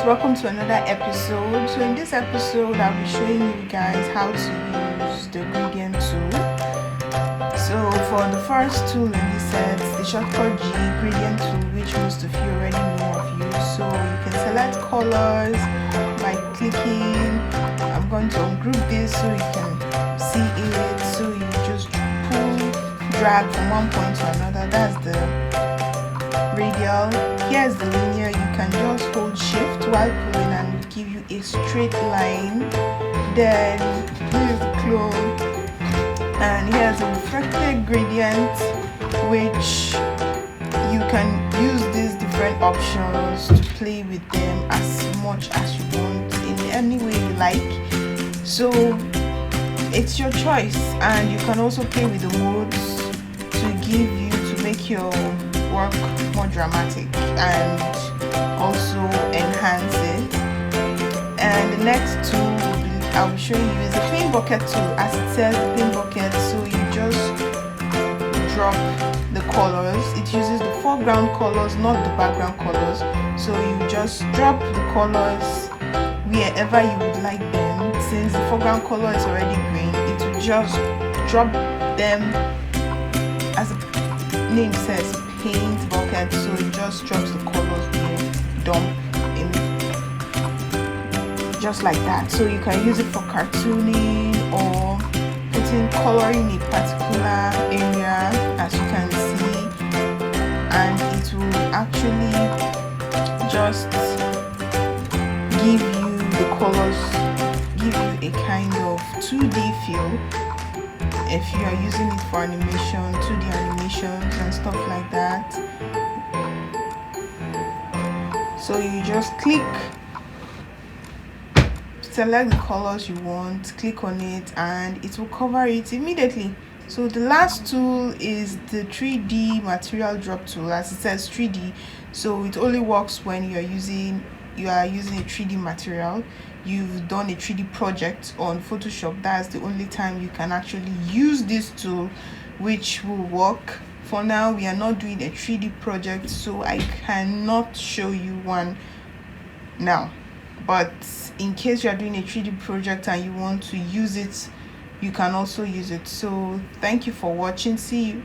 welcome to another episode. So in this episode I'll be showing you guys how to use the gradient tool. So for the first tool in this set, the shortcut G gradient tool, which most of you already know of use. So you can select colors by clicking. I'm going to ungroup this so you can see it. So you just drag from one point to another. That's the radial. Here's the linear. You can just hold shift while pulling and give you a straight line. Then here's the clone, and here's a reflected gradient, which you can use these different options to play with them as much as you want in any way you like. So it's your choice, and you can also play with the modes to make your work more dramatic and also enhance it. And the next tool I'll be showing you is the paint bucket tool. As it says, paint bucket, so you just drop the colors. It uses the foreground colors, not the background colors. So you just drop the colors wherever you would like them. Since the foreground color is already green, it will just drop them, as the name says, paint bucket. So it just drops the colors we dump in, just like that. So you can use it for cartooning or putting color in a particular area, as you can see, and it will actually just give you the colors, give you a kind of 2D feel if you are using it for animation, 2D animations and stuff like that. So you just click, select the colors you want, click on it, and it will cover it immediately. So the last tool is the 3D material drop tool. As it says 3D, so it only works when you are using a 3D material. You've done a 3D project on Photoshop. That's the only time you can actually use this tool, which will work. For now, we are not doing a 3D project, so I cannot show you one now. But in case you are doing a 3D project and you want to use it, you can also use it. So thank you for watching. See you